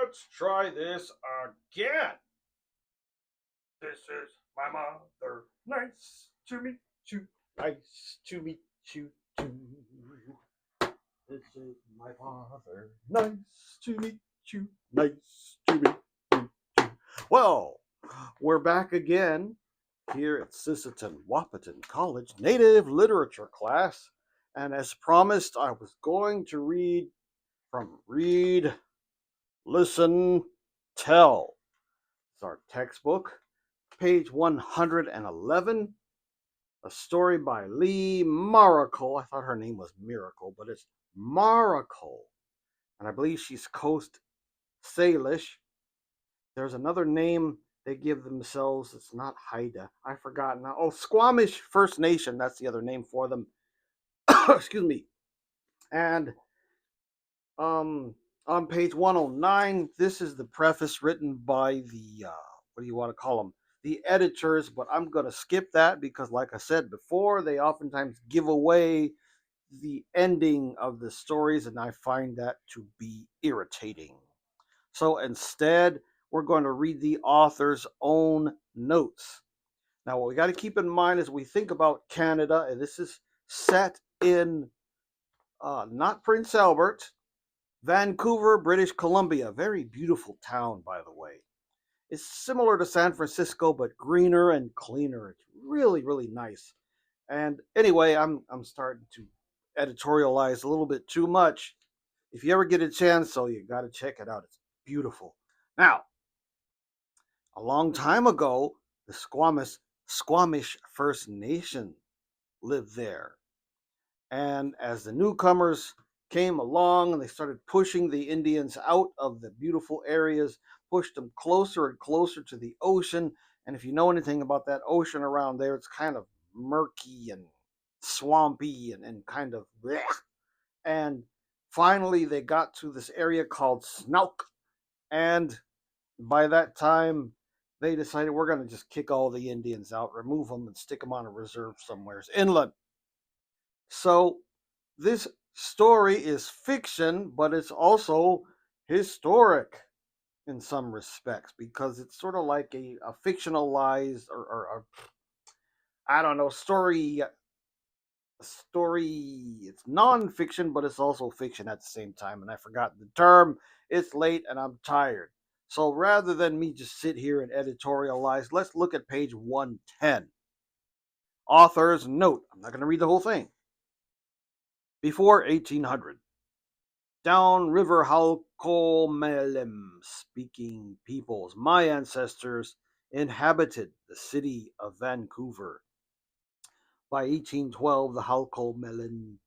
Let's try this again. This is my mother. Nice to meet you. Nice to meet you too. This is my father. Nice to meet you. Nice to meet you too. Well, we're back again here at Sisseton, Wahpeton College Native Literature class. And as promised, I was going to read from Read, Listen, Tell. It's our textbook, page 111, a story by Lee Maracle. I thought her name was Miracle, but it's Maracle. And I believe she's Coast Salish. There's another name they give themselves. It's not Haida. I forgot now. Oh, Squamish First Nation. That's the other name for them. Excuse me. And um, on page 109, this is the preface written by the what do you want to call them? The editors, but I'm going to skip that because, like I said before, they oftentimes give away the ending of the stories, and I find that to be irritating. So instead, we're going to read the author's own notes. Now, what we got to keep in mind as we think about Canada, and this is set in not Prince Albert, Vancouver, British Columbia. Very beautiful town, by the way. It's similar to San Francisco, but greener and cleaner. It's really, really nice. And anyway, I'm starting to editorialize a little bit too much. If you ever get a chance, so you got to check it out. It's beautiful. Now, a long time ago, the Squamish First Nation lived there. And as the newcomers came along and they started pushing the Indians out of the beautiful areas, pushed them closer and closer to the ocean. And if you know anything about that ocean around there, it's kind of murky and swampy and kind of bleh. And finally they got to this area called Snauq. And by that time, they decided we're going to just kick all the Indians out, remove them, and stick them on a reserve somewhere inland. So this story is fiction, but it's also historic in some respects because it's sort of like a fictionalized or I don't know story. It's non-fiction, but it's also fiction at the same time. And I forgot the term. It's late and I'm tired. So rather than me just sit here and editorialize, let's look at page 110. Author's note. I'm not going to read the whole thing. Before 1800. Downriver Halkomelem speaking peoples, my ancestors, inhabited the city of Vancouver. By 1812, the Halkomelem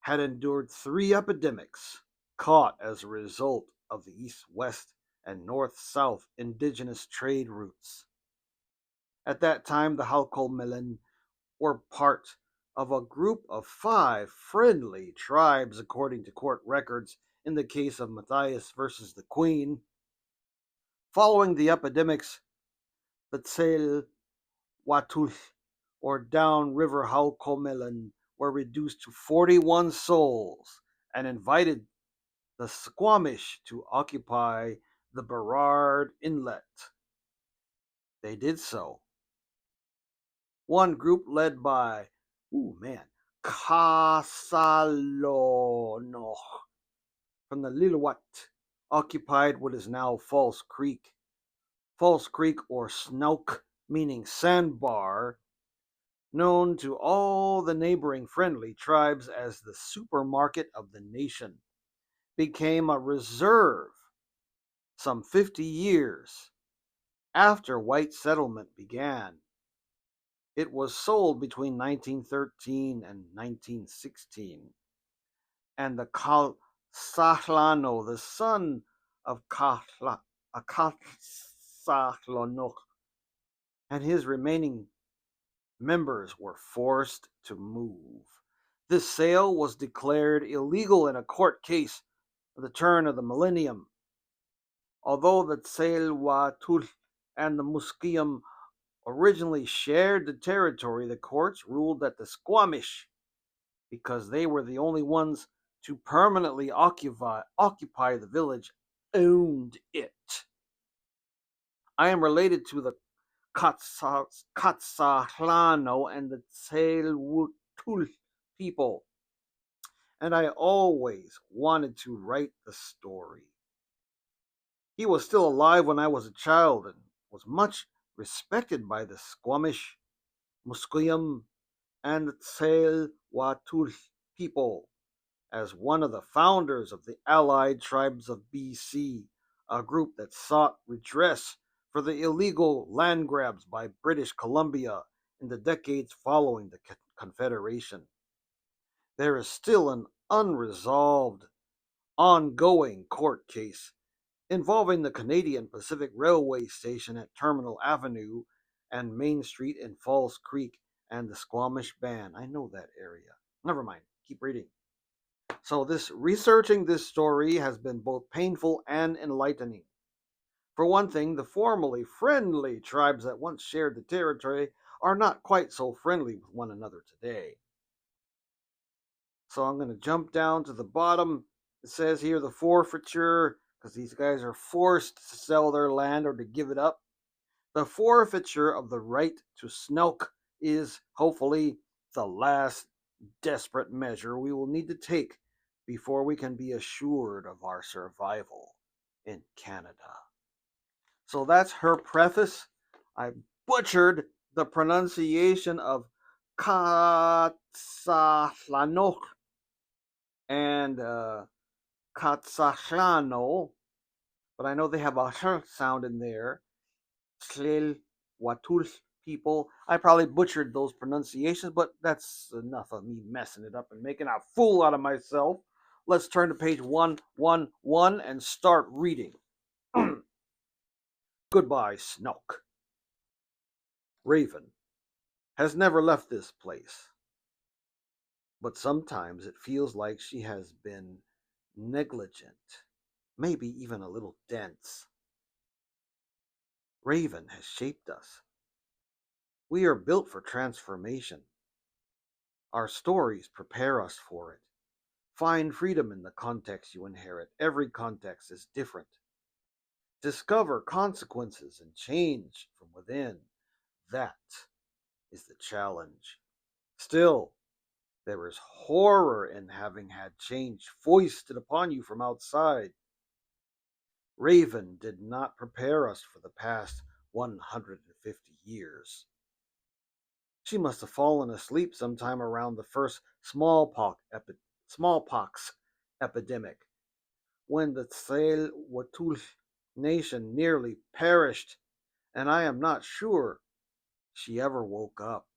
had endured 3 epidemics caught as a result of the east-west and north-south indigenous trade routes. At that time, the Halkomelem were part of a group of 5 friendly tribes, according to court records in the case of Matthias versus the Queen. Following the epidemics, the Tsel Watul or downriver Halkomelem were reduced to 41 souls and invited the Squamish to occupy the Burrard Inlet. They did so. One group led by, Kasalonoch from the Lillooet occupied what is now False Creek. False Creek or Snauq, meaning sandbar, known to all the neighboring friendly tribes as the supermarket of the nation, became a reserve some 50 years after white settlement began. It was sold between 1913 and 1916, and the Sahlano, the son of Sahlanoch, and his remaining members were forced to move. This sale was declared illegal in a court case at the turn of the millennium. Although the Tsel-Wah-Tul and the Musqueam originally shared the territory, the courts ruled that the Squamish, because they were the only ones to permanently occupy the village, owned it. I am related to the Katsahlano and the Tsel people, and I always wanted to write the story. He was still alive when I was a child and was much respected by the Squamish, Musqueam, and Tsel people as one of the founders of the Allied Tribes of BC, a group that sought redress for the illegal land grabs by British Columbia in the decades following the Confederation. There is still an unresolved, ongoing court case involving the Canadian Pacific Railway station at Terminal Avenue and Main Street in Falls Creek and the Squamish Band. I know that area. Never mind. Keep reading. So this researching this story has been both painful and enlightening. For one thing, the formerly friendly tribes that once shared the territory are not quite so friendly with one another today. So I'm going to jump down to the bottom. It says here the forfeiture, because these guys are forced to sell their land or to give it up. The forfeiture of the right to Snauq is hopefully the last desperate measure we will need to take before we can be assured of our survival in Canada. So that's her preface. I butchered the pronunciation of Katsahlano and Katsahlano, but I know they have a sh sound in there. Slil Watul people. I probably butchered those pronunciations, but that's enough of me messing it up and making a fool out of myself. Let's turn to page 111 and start reading. Goodbye, Snauq. Raven has never left this place, but sometimes it feels like she has been negligent, maybe even a little dense. Raven has shaped us. We are built for transformation. Our stories prepare us for it. Find freedom in the context you inherit. Every context is different. Discover consequences and change from within. That is the challenge. Still, there is horror in having had change foisted upon you from outside. Raven did not prepare us for the past 150 years. She must have fallen asleep sometime around the first smallpox epidemic, when the Tsel nation nearly perished, and I am not sure she ever woke up.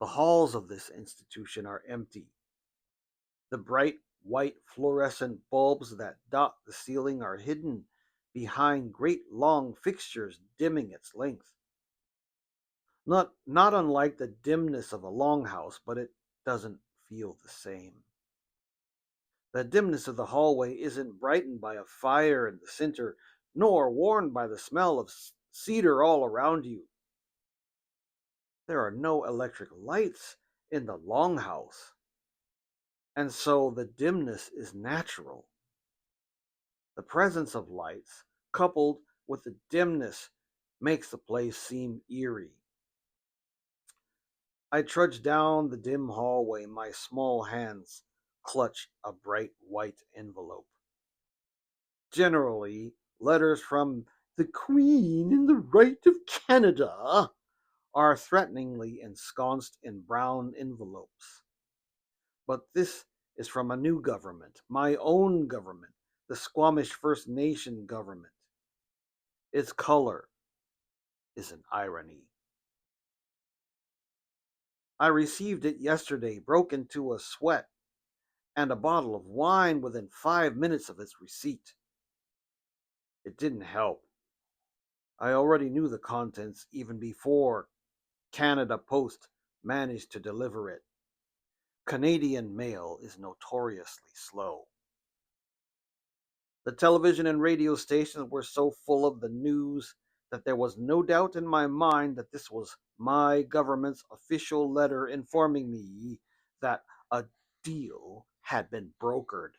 The halls of this institution are empty. The bright white fluorescent bulbs that dot the ceiling are hidden behind great long fixtures dimming its length. Not unlike the dimness of a longhouse, but it doesn't feel the same. The dimness of the hallway isn't brightened by a fire in the center, nor warmed by the smell of cedar all around you. There are no electric lights in the longhouse, and so the dimness is natural. The presence of lights, coupled with the dimness, makes the place seem eerie. I trudge down the dim hallway, my small hands clutch a bright white envelope. Generally, letters from the Queen in the right of Canada are threateningly ensconced in brown envelopes. But this is from a new government, my own government, the Squamish First Nation government. Its color is an irony. I received it yesterday, broke into a sweat, and a bottle of wine within 5 minutes of its receipt. It didn't help. I already knew the contents even before Canada Post managed to deliver it. Canadian mail is notoriously slow. The television and radio stations were so full of the news that there was no doubt in my mind that this was my government's official letter informing me that a deal had been brokered.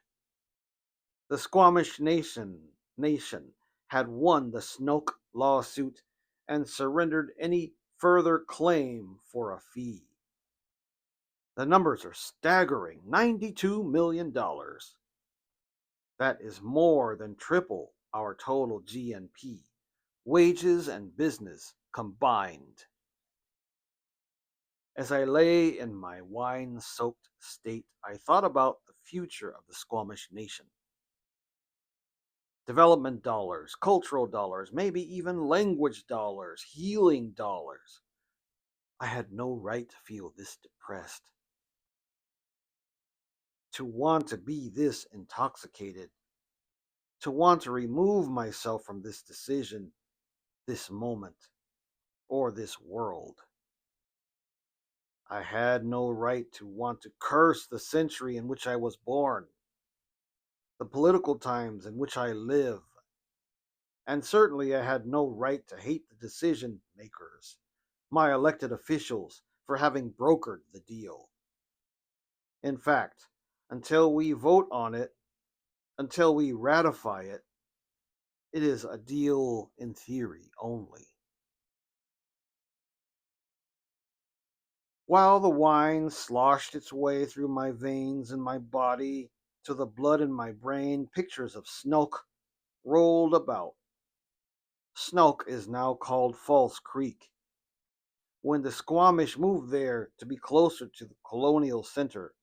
The Squamish nation had won the Snauq lawsuit and surrendered any further claim for a fee. The numbers are staggering, $92 million. That is more than triple our total GNP, wages and business combined. As I lay in my wine soaked state, I thought about the future of the Squamish nation. Development dollars, cultural dollars, maybe even language dollars, healing dollars. I had no right to feel this depressed, to want to be this intoxicated, to want to remove myself from this decision, this moment, or this world. I had no right to want to curse the century in which I was born, the political times in which I live, and certainly I had no right to hate the decision makers, my elected officials, for having brokered the deal. In fact, until we vote on it, until we ratify it, it is a deal in theory only. While the wine sloshed its way through my veins and my body to the blood in my brain, pictures of Snauq rolled about. Snauq is now called False Creek. When the Squamish moved there to be closer to the colonial center,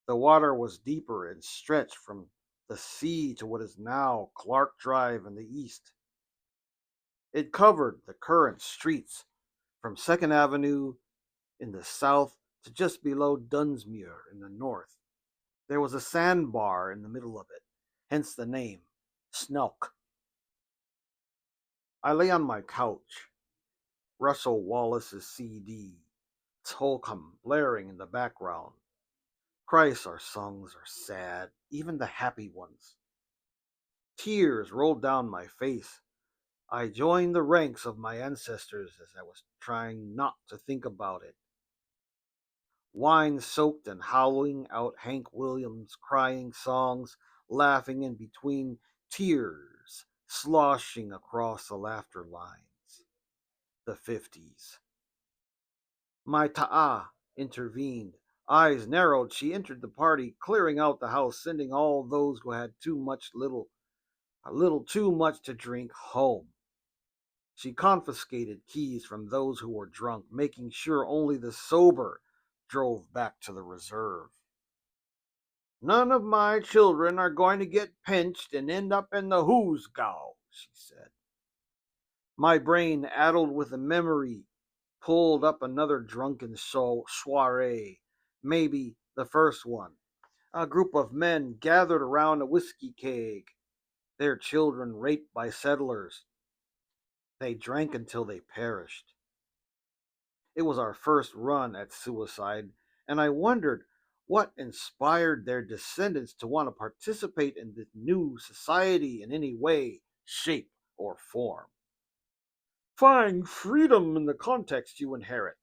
the water was deeper and stretched from the sea to what is now Clark Drive in the east. It covered the current streets from 2nd Avenue in the south to just below Dunsmuir in the north. There was a sandbar in the middle of it, hence the name, Snauq. I lay on my couch, Russell Wallace's CD, Tolkien blaring in the background. Christ, our songs are sad, even the happy ones. Tears rolled down my face. I joined the ranks of my ancestors as I was trying not to think about it. Wine soaked and howling out Hank Williams' crying songs, laughing in between tears, sloshing across the laughter lines. The 50s. My ta'a intervened. Eyes narrowed, she entered the party, clearing out the house, sending all those who had a little too much to drink home. She confiscated keys from those who were drunk, making sure only the sober drove back to the reserve. None of my children are going to get pinched and end up in the hoosgow, she said. My brain, addled with a memory, pulled up another drunken soiree, maybe the first one. A group of men gathered around a whiskey keg, their children raped by settlers. They drank until they perished. It was our first run at suicide, and I wondered what inspired their descendants to want to participate in this new society in any way, shape, or form. Find freedom in the context you inherit.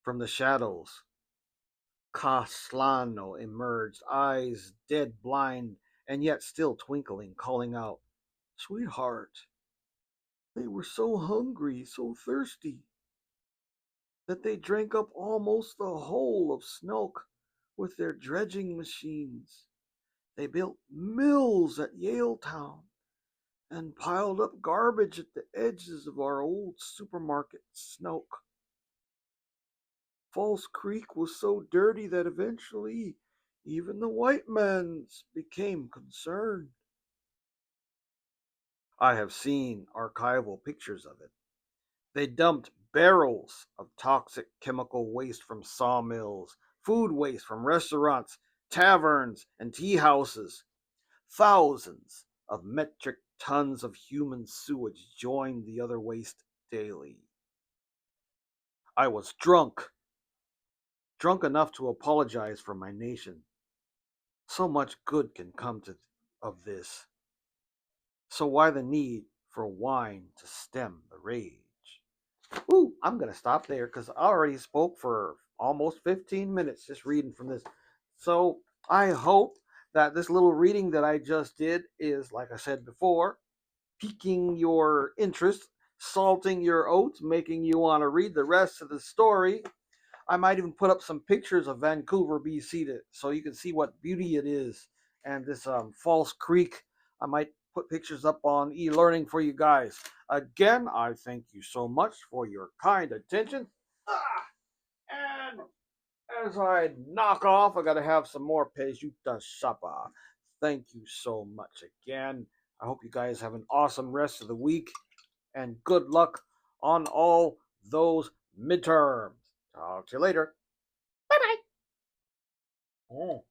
From the shadows, Caslano emerged, eyes dead blind and yet still twinkling, calling out, Sweetheart, they were so hungry, so thirsty, that they drank up almost the whole of Snauq with their dredging machines. They built mills at Yaletown and piled up garbage at the edges of our old supermarket, Snauq. False Creek was so dirty that eventually even the white men became concerned. I have seen archival pictures of it. They dumped barrels of toxic chemical waste from sawmills, food waste from restaurants, taverns, and tea houses. Thousands of metric tons of human sewage joined the other waste daily. I was drunk enough to apologize for my nation. So much good can come of this. So why the need for wine to stem the rage? Ooh, I'm going to stop there because I already spoke for almost 15 minutes just reading from this. So I hope that this little reading that I just did is, like I said before, piquing your interest, salting your oats, making you want to read the rest of the story. I might even put up some pictures of Vancouver, BC, so you can see what beauty it is. And this False Creek, I might put pictures up on e-learning for you guys. Again, I thank you so much for your kind attention. And as I knock off, I got to have some more pejuta sapa. Thank you so much again. I hope you guys have an awesome rest of the week and good luck on all those midterms. Talk to you later. Bye bye. Oh.